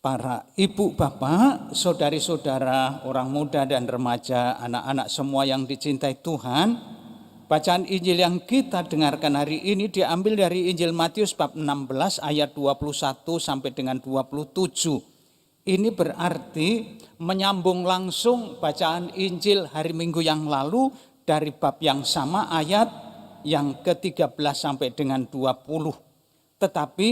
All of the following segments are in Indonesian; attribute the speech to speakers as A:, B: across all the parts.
A: para ibu, bapak, saudari-saudara, orang muda dan remaja, anak-anak semua yang dicintai Tuhan. Bacaan Injil yang kita dengarkan hari ini diambil dari Injil Matius bab 16 ayat 21 sampai dengan 27. Ini berarti menyambung langsung bacaan Injil hari Minggu yang lalu dari bab yang sama ayat yang ke-13 sampai dengan 20. Tetapi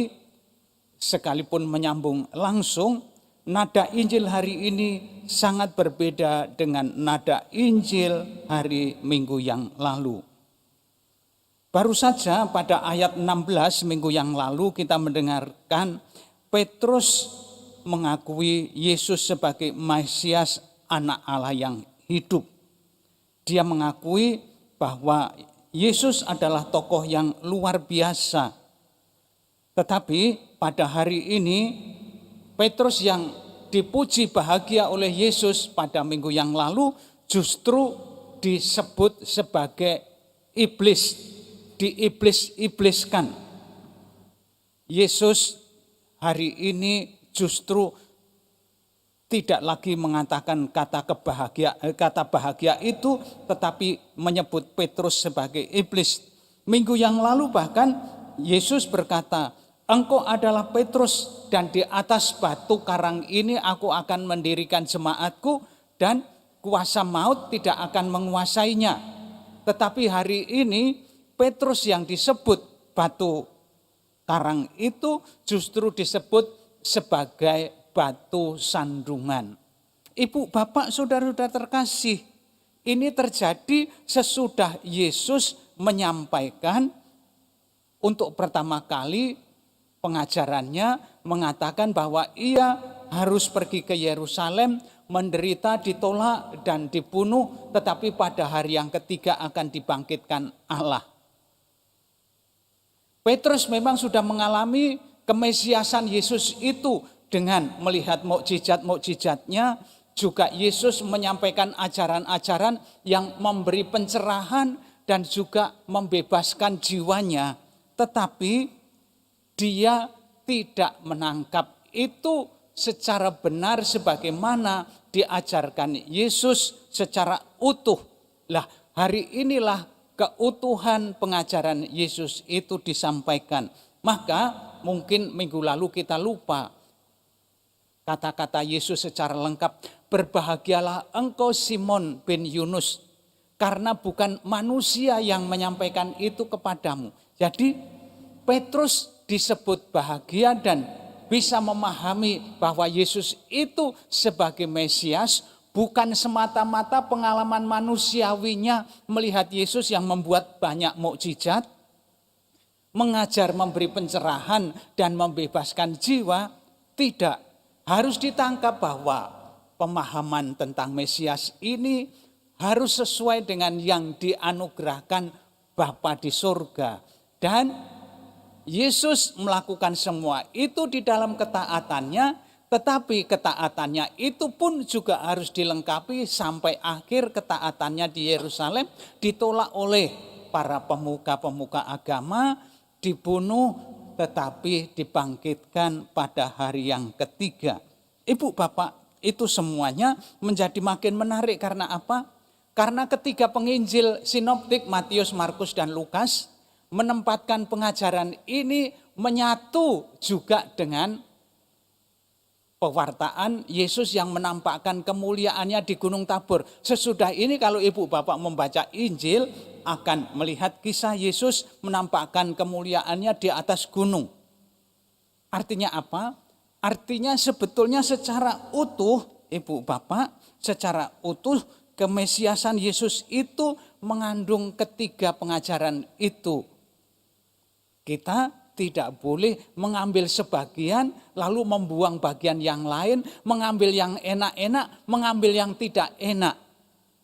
A: sekalipun menyambung langsung, nada Injil hari ini sangat berbeda dengan nada Injil hari Minggu yang lalu. Baru saja pada ayat 16 minggu yang lalu kita mendengarkan Petrus mengakui Yesus sebagai Mesias, anak Allah yang hidup. Dia mengakui bahwa Yesus adalah tokoh yang luar biasa. Tetapi pada hari ini Petrus yang dipuji bahagia oleh Yesus pada minggu yang lalu justru disebut sebagai iblis, diiblis-ibliskan. Yesus hari ini justru tidak lagi mengatakan kata bahagia itu, tetapi menyebut Petrus sebagai iblis. Minggu yang lalu bahkan Yesus berkata, "Engkau adalah Petrus, dan di atas batu karang ini aku akan mendirikan jemaatku, dan kuasa maut tidak akan menguasainya." Tetapi hari ini Petrus yang disebut batu karang itu justru disebut sebagai batu sandungan. Ibu, bapak, saudara-saudara terkasih, ini terjadi sesudah Yesus menyampaikan untuk pertama kali pengajarannya, mengatakan bahwa ia harus pergi ke Yerusalem, menderita, ditolak dan dibunuh, tetapi pada hari yang ketiga akan dibangkitkan Allah. Petrus memang sudah mengalami kemesiasan Yesus itu dengan melihat mukjizat-mukjizatnya. Juga Yesus menyampaikan ajaran-ajaran yang memberi pencerahan dan juga membebaskan jiwanya. Tetapi dia tidak menangkap itu secara benar sebagaimana diajarkan Yesus secara utuh. Lah, hari inilah keutuhan pengajaran Yesus itu disampaikan. Maka mungkin minggu lalu kita lupa kata-kata Yesus secara lengkap. "Berbahagialah engkau Simon bin Yunus, karena bukan manusia yang menyampaikan itu kepadamu." Jadi Petrus disebut bahagia dan bisa memahami bahwa Yesus itu sebagai Mesias, bukan semata-mata pengalaman manusiawinya melihat Yesus yang membuat banyak mukjizat, mengajar, memberi pencerahan dan membebaskan jiwa. Tidak, harus ditangkap bahwa pemahaman tentang Mesias ini harus sesuai dengan yang dianugerahkan Bapa di surga. Dan Yesus melakukan semua itu di dalam ketaatannya, tetapi ketaatannya itu pun juga harus dilengkapi sampai akhir ketaatannya di Yerusalem ditolak oleh para pemuka-pemuka agama, dibunuh, tetapi dibangkitkan pada hari yang ketiga. Ibu, bapak, itu semuanya menjadi makin menarik. Karena apa? Karena ketiga penginjil sinoptik Matius, Markus, dan Lukas menempatkan pengajaran ini menyatu juga dengan pewartaan Yesus yang menampakkan kemuliaannya di Gunung Tabor. Sesudah ini kalau ibu bapak membaca Injil akan melihat kisah Yesus menampakkan kemuliaannya di atas gunung. Artinya apa? Artinya sebetulnya secara utuh, ibu bapak, secara utuh kemesiasan Yesus itu mengandung ketiga pengajaran itu. Kita tidak boleh mengambil sebagian lalu membuang bagian yang lain, mengambil yang enak-enak, mengambil yang tidak enak.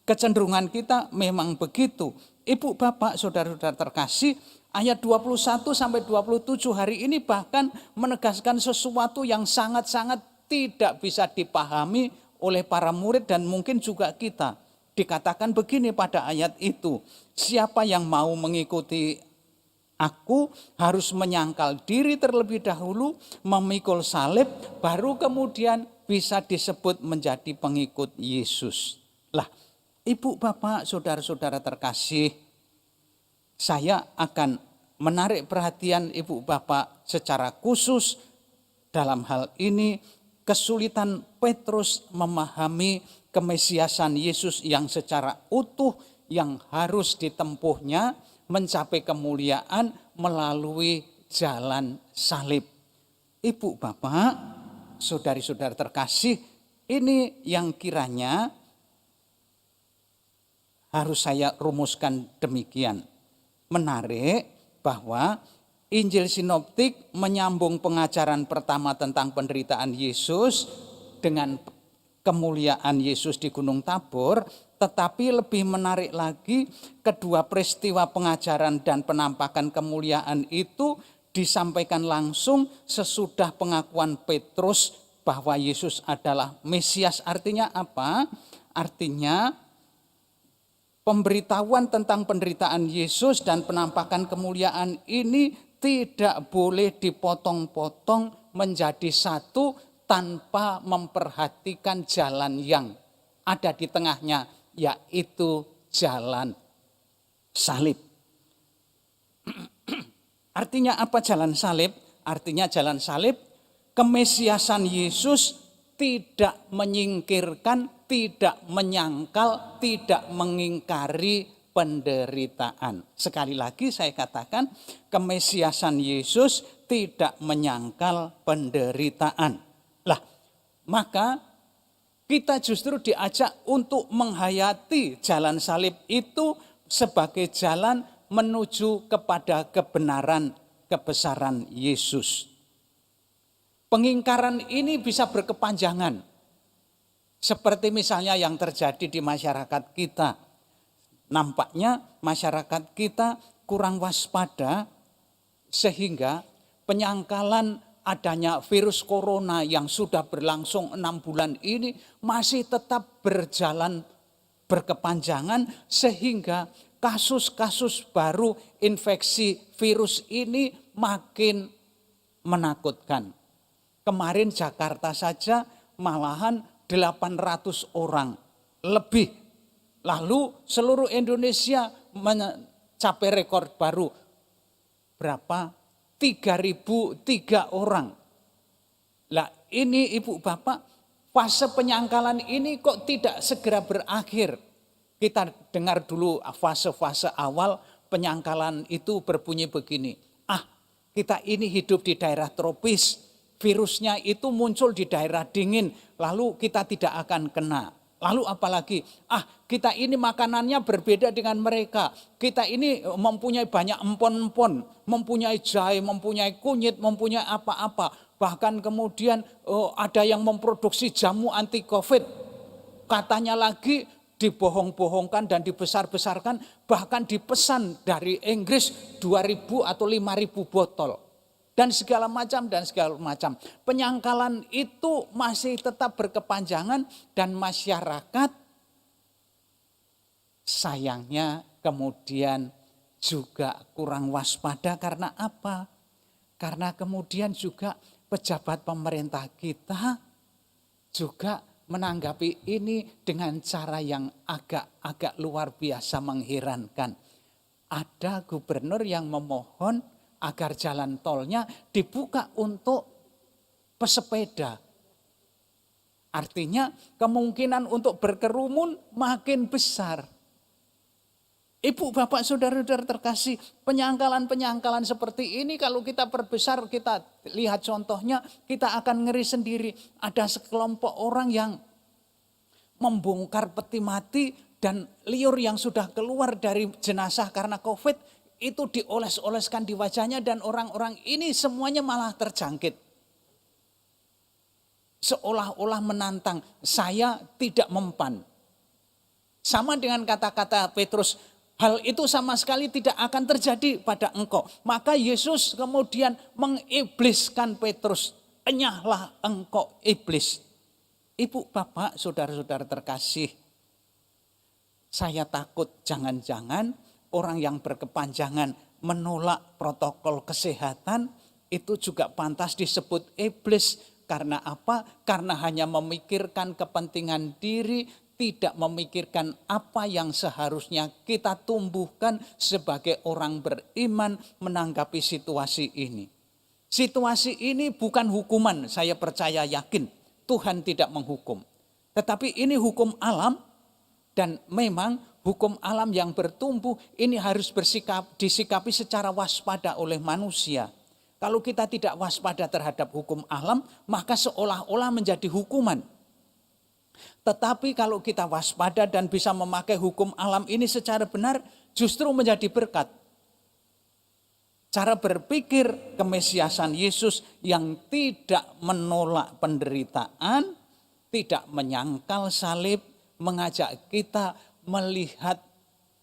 A: Kecenderungan kita memang begitu. Ibu, bapak, saudara-saudara terkasih, ayat 21 sampai 27 hari ini bahkan menegaskan sesuatu yang sangat-sangat tidak bisa dipahami oleh para murid dan mungkin juga kita. Dikatakan begini pada ayat itu, "Siapa yang mau mengikuti Aku harus menyangkal diri terlebih dahulu, memikul salib, baru kemudian bisa disebut menjadi pengikut Yesus. Lah, Ibu, Bapak, saudara-saudara terkasih, saya akan menarik perhatian Ibu, Bapak secara khusus dalam hal ini kesulitan Petrus memahami kemesiasan Yesus yang secara utuh yang harus ditempuhnya mencapai kemuliaan melalui jalan salib. Ibu, Bapak, saudari-saudara terkasih, ini yang kiranya harus saya rumuskan demikian. Menarik bahwa Injil Sinoptik menyambung pengajaran pertama tentang penderitaan Yesus dengan kemuliaan Yesus di Gunung Tabor, tetapi lebih menarik lagi kedua peristiwa pengajaran dan penampakan kemuliaan itu disampaikan langsung sesudah pengakuan Petrus bahwa Yesus adalah Mesias. Artinya apa? Artinya pemberitahuan tentang penderitaan Yesus dan penampakan kemuliaan ini tidak boleh dipotong-potong menjadi satu tanpa memperhatikan jalan yang ada di tengahnya, yaitu jalan salib. Artinya apa jalan salib? Artinya jalan salib, kemesiasan Yesus tidak menyingkirkan, tidak menyangkal, tidak mengingkari penderitaan. Sekali lagi saya katakan, kemesiasan Yesus tidak menyangkal penderitaan. Lah, maka kita justru diajak untuk menghayati jalan salib itu sebagai jalan menuju kepada kebenaran, kebesaran Yesus. Pengingkaran ini bisa berkepanjangan. Seperti misalnya yang terjadi di masyarakat kita. Nampaknya masyarakat kita kurang waspada sehingga penyangkalan adanya virus corona yang sudah berlangsung 6 bulan ini masih tetap berjalan berkepanjangan sehingga kasus-kasus baru infeksi virus ini makin menakutkan. Kemarin Jakarta saja malahan 800 orang lebih. Lalu seluruh Indonesia mencapai rekor baru. Berapa? 3.003 orang. Lah ini Ibu Bapak, fase penyangkalan ini kok tidak segera berakhir. Kita dengar dulu fase-fase awal penyangkalan itu berbunyi begini. Kita ini hidup di daerah tropis. Virusnya itu muncul di daerah dingin, lalu kita tidak akan kena. Lalu apalagi, kita ini makanannya berbeda dengan mereka. Kita ini mempunyai banyak empon-empon, mempunyai jahe, mempunyai kunyit, mempunyai apa-apa. Bahkan kemudian ada yang memproduksi jamu anti COVID. Katanya lagi dibohong-bohongkan dan dibesar-besarkan, bahkan dipesan dari Inggris 2.000 atau 5.000 botol. Dan segala macam. Penyangkalan itu masih tetap berkepanjangan dan masyarakat sayangnya kemudian juga kurang waspada karena apa? Karena kemudian juga pejabat pemerintah kita juga menanggapi ini dengan cara yang agak luar biasa mengherankan. Ada gubernur yang memohon agar jalan tolnya dibuka untuk pesepeda. Artinya kemungkinan untuk berkerumun makin besar. Ibu, Bapak, Saudara-saudara terkasih, penyangkalan-penyangkalan seperti ini kalau kita perbesar, kita lihat contohnya, kita akan ngeri sendiri. Ada sekelompok orang yang membongkar peti mati dan liur yang sudah keluar dari jenazah karena COVID, itu dioles-oleskan di wajahnya dan orang-orang ini semuanya malah terjangkit. Seolah-olah menantang, saya tidak mempan. Sama dengan kata-kata Petrus, hal itu sama sekali tidak akan terjadi pada engkau. Maka Yesus kemudian mengibliskan Petrus, enyahlah engkau iblis. Ibu, Bapak, Saudara-saudara terkasih, saya takut jangan-jangan orang yang berkepanjangan menolak protokol kesehatan itu juga pantas disebut iblis. Karena apa? Karena hanya memikirkan kepentingan diri, tidak memikirkan apa yang seharusnya kita tumbuhkan sebagai orang beriman menanggapi situasi ini. Situasi ini bukan hukuman, saya percaya yakin Tuhan tidak menghukum. Tetapi ini hukum alam, dan memang hukum alam yang bertumbuh ini harus disikapi secara waspada oleh manusia. Kalau kita tidak waspada terhadap hukum alam, maka seolah-olah menjadi hukuman. Tetapi kalau kita waspada dan bisa memakai hukum alam ini secara benar, justru menjadi berkat. Cara berpikir kemesiasan Yesus yang tidak menolak penderitaan, tidak menyangkal salib, mengajak kita melihat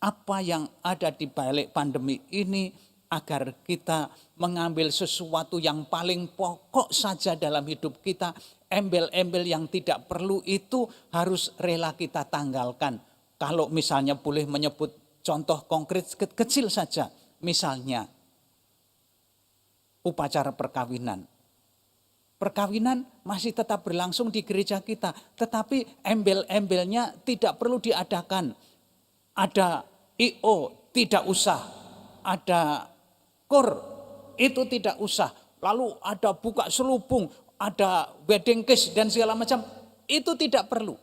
A: apa yang ada di balik pandemi ini, agar kita mengambil sesuatu yang paling pokok saja dalam hidup kita. Embel-embel yang tidak perlu itu harus rela kita tanggalkan. Kalau misalnya boleh menyebut contoh konkret kecil saja, misalnya upacara perkawinan. Perkawinan masih tetap berlangsung di gereja kita, tetapi embel-embelnya tidak perlu diadakan. Ada IO, tidak usah. Ada kur, itu tidak usah. Lalu ada buka selubung, ada wedding cake dan segala macam, itu tidak perlu.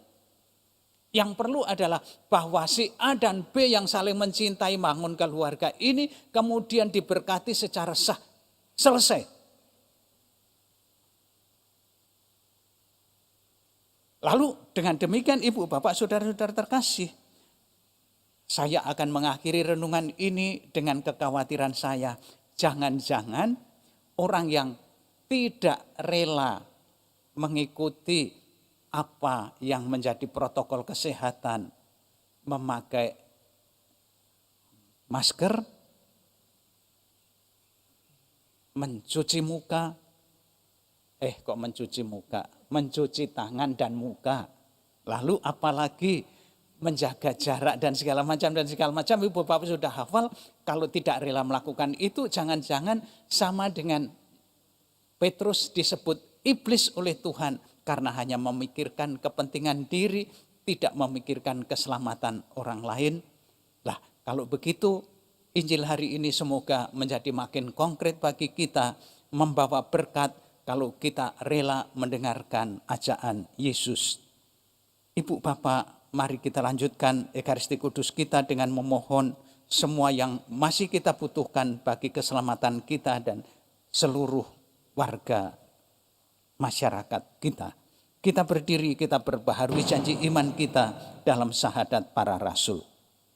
A: Yang perlu adalah bahwa si A dan B yang saling mencintai bangun keluarga ini kemudian diberkati secara sah. Selesai. Lalu dengan demikian Ibu, Bapak, Saudara-saudara terkasih, saya akan mengakhiri renungan ini dengan kekhawatiran saya. Jangan-jangan orang yang tidak rela mengikuti apa yang menjadi protokol kesehatan, memakai masker, mencuci muka, mencuci tangan dan muka. Lalu apalagi menjaga jarak dan segala macam. Ibu Bapak sudah hafal, kalau tidak rela melakukan itu jangan-jangan sama dengan Petrus disebut iblis oleh Tuhan karena hanya memikirkan kepentingan diri, tidak memikirkan keselamatan orang lain. Lah, kalau begitu Injil hari ini semoga menjadi makin konkret bagi kita, membawa berkat kalau kita rela mendengarkan ajakan Yesus. Ibu Bapak, mari kita lanjutkan Ekaristi Kudus kita dengan memohon semua yang masih kita butuhkan bagi keselamatan kita dan seluruh warga masyarakat kita. Kita berdiri, kita berbaharui janji iman kita dalam syahadat para rasul.